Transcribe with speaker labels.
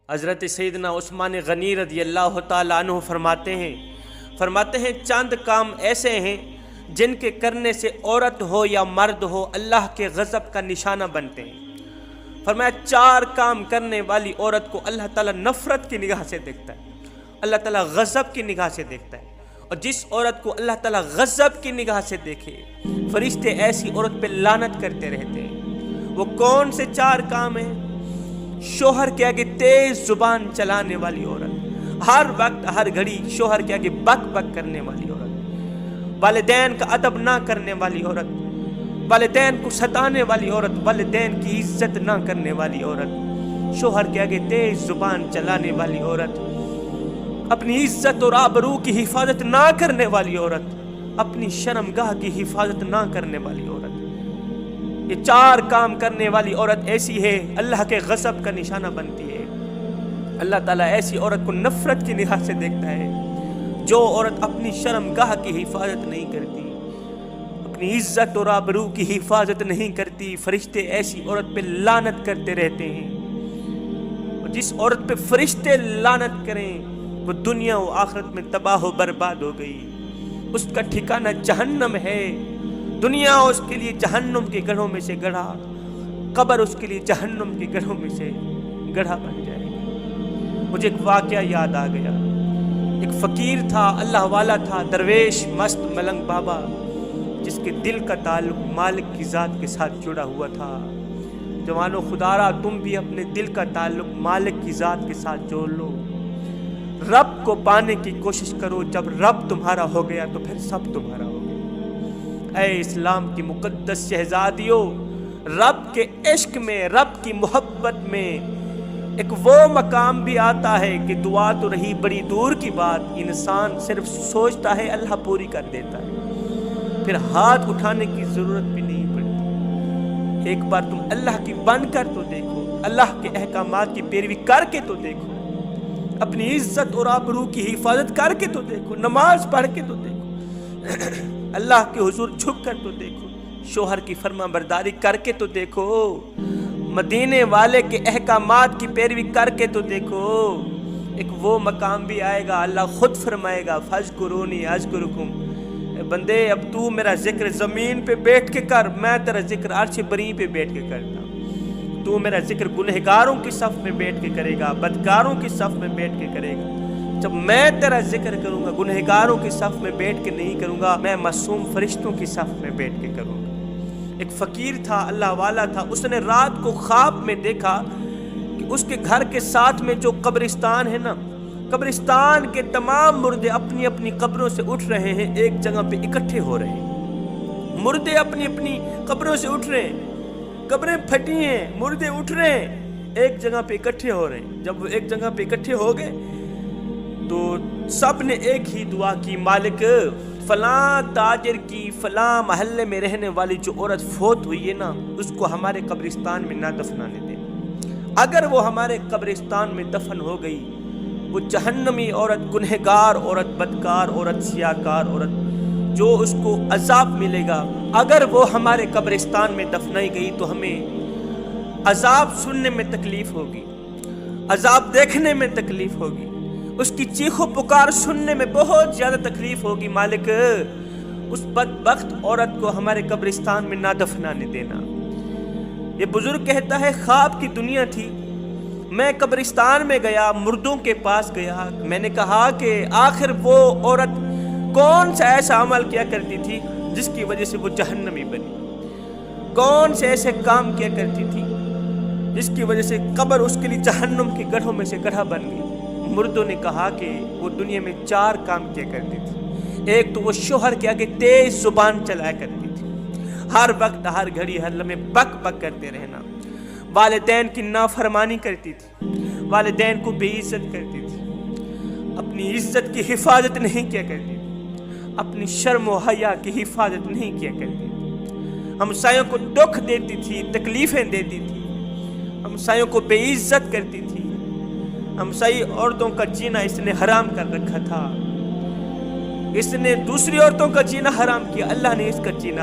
Speaker 1: حضرت سیدنا عثمان غنی رضی اللہ تعالیٰ عنہ فرماتے ہیں چند کام ایسے ہیں جن کے کرنے سے عورت ہو یا مرد ہو اللہ کے غضب کا نشانہ بنتے ہیں۔ فرمایا 4 کام کرنے والی عورت کو اللہ تعالیٰ نفرت کی نگاہ سے دیکھتا ہے، اللہ تعالیٰ غضب کی نگاہ سے دیکھتا ہے۔ اور جس عورت کو اللہ تعالیٰ غضب کی نگاہ سے دیکھے فرشتے ایسی عورت پہ لعنت کرتے رہتے ہیں۔ وہ کون سے 4 کام ہیں؟ شوہر کے آگے تیز زبان چلانے والی عورت، ہر وقت ہر گھڑی شوہر کے آگے بک بک کرنے والی عورت، والدین کا ادب نہ کرنے والی عورت، والدین کو ستانے والی عورت، والدین کی عزت نہ کرنے والی عورت، شوہر کے آگے تیز زبان چلانے والی عورت، اپنی عزت اور آبرو کی حفاظت نہ کرنے والی عورت، اپنی شرمگاہ کی حفاظت نہ کرنے والی عورت۔ یہ 4 کام کرنے والی عورت ایسی ہے اللہ کے غضب کا نشانہ بنتی ہے۔ اللہ تعالیٰ ایسی عورت کو نفرت کی نگاہ سے دیکھتا ہے۔ جو عورت اپنی شرمگاہ کی حفاظت نہیں کرتی، اپنی عزت اور آبرو کی حفاظت نہیں کرتی، فرشتے ایسی عورت پہ لعنت کرتے رہتے ہیں۔ اور جس عورت پہ فرشتے لعنت کریں وہ دنیا و آخرت میں تباہ و برباد ہو گئی، اس کا ٹھکانہ جہنم ہے۔ دنیا اس کے لیے جہنم کے گڑھوں میں سے گڑھا، قبر اس کے لیے جہنم کے گڑھوں میں سے گڑھا بن جائے گا۔ مجھے ایک واقعہ یاد آ گیا۔ ایک فقیر تھا، اللہ والا تھا، درویش مست ملنگ بابا، جس کے دل کا تعلق مالک کی ذات کے ساتھ جڑا ہوا تھا۔ جوانو خدارا تم بھی اپنے دل کا تعلق مالک کی ذات کے ساتھ جوڑ لو، رب کو پانے کی کوشش کرو۔ جب رب تمہارا ہو گیا تو پھر سب تمہارا ہو گیا۔ اے اسلام کی مقدس شہزادیوں، رب کے عشق میں، رب کی محبت میں ایک وہ مقام بھی آتا ہے کہ دعا تو رہی بڑی دور کی بات، انسان صرف سوچتا ہے اللہ پوری کر دیتا ہے، پھر ہاتھ اٹھانے کی ضرورت بھی نہیں پڑتی۔ ایک بار تم اللہ کی بن کر تو دیکھو، اللہ کے احکامات کی پیروی کر کے تو دیکھو، اپنی عزت اور آبرو کی حفاظت کر کے تو دیکھو، نماز پڑھ کے تو دیکھو، اللہ کے حضور جھک کر تو دیکھو، شوہر کی فرما برداری کر کے تو دیکھو، مدینے والے کے احکامات کی پیروی کر کے تو دیکھو۔ ایک وہ مقام بھی آئے گا، اللہ خود فرمائے گا فَاذْكُرُونِي أَذْكُرُكُمْ، اے بندے اب تو میرا ذکر زمین پہ بیٹھ کے کر، میں تیرا ذکر عرش بری پہ بیٹھ کے کرتا ہوں۔ تو میرا ذکر گنہگاروں کی صف میں بیٹھ کے کرے گا، بدکاروں کی صف میں بیٹھ کے کرے گا۔ جب میں تیرا ذکر کروں گا گنہگاروں کی صف میں بیٹھ کے نہیں کروں گا، میں معصوم فرشتوں کی صف میں بیٹھ کے کروں گا۔ ایک فقیر تھا، اللہ والا تھا، اس نے رات کو خواب میں دیکھا کہ اس کے گھر کے ساتھ میں جو قبرستان ہے نا، قبرستان کے تمام مردے اپنی اپنی قبروں سے اٹھ رہے ہیں، ایک جگہ پہ اکٹھے ہو رہے ہیں۔ مردے اپنی اپنی قبروں سے اٹھ رہے ہیں، قبریں پھٹی ہیں، مردے اٹھ رہے ہیں، ایک جگہ پہ اکٹھے ہو رہے ہیں۔ جب وہ ایک جگہ پہ اکٹھے ہو گئے تو سب نے ایک ہی دعا کی، مالک فلاں تاجر کی فلاں محلے میں رہنے والی جو عورت فوت ہوئی ہے نا، اس کو ہمارے قبرستان میں نہ دفنانے دے۔ اگر وہ ہمارے قبرستان میں دفن ہو گئی، وہ جہنمی عورت، گنہگار عورت، بدکار عورت، سیاکار عورت، جو اس کو عذاب ملے گا، اگر وہ ہمارے قبرستان میں دفنائی گئی تو ہمیں عذاب سننے میں تکلیف ہوگی، عذاب دیکھنے میں تکلیف ہوگی، اس کی چیخ و پکار سننے میں بہت زیادہ تکلیف ہوگی۔ مالک اس بدبخت عورت کو ہمارے قبرستان میں نہ دفنانے دینا۔ یہ بزرگ کہتا ہے خواب کی دنیا تھی، میں قبرستان میں گیا، مردوں کے پاس گیا، میں نے کہا کہ آخر وہ عورت کون سا ایسا عمل کیا کرتی تھی جس کی وجہ سے وہ جہنمی بنی، کون سے ایسے کام کیا کرتی تھی جس کی وجہ سے قبر اس کے لیے جہنم کے گڑھوں میں سے گڑھا بن گئی۔ مردوں نے کہا کہ وہ دنیا میں 4 کام کیا کرتی تھی۔ ایک تو وہ شوہر کے آگے تیز زبان چلایا کرتی تھی، ہر وقت ہر گھڑی ہر لمحے بک بک کرتے رہنا، والدین کی نافرمانی کرتی تھی، والدین کو بے عزت کرتی تھی، اپنی عزت کی حفاظت نہیں کیا کرتی تھی، اپنی شرم و حیا کی حفاظت نہیں کیا کرتی تھی، ہمسایوں کو دکھ دیتی تھی، تکلیفیں دیتی تھی، ہمسایوں کو بے عزت کرتی تھی، ہمسائی عورتوں کا جینا اس نے حرام کر رکھا تھا، اس نے دوسری عورتوں کا جینا حرام کیا، اللہ نے اس کا جینا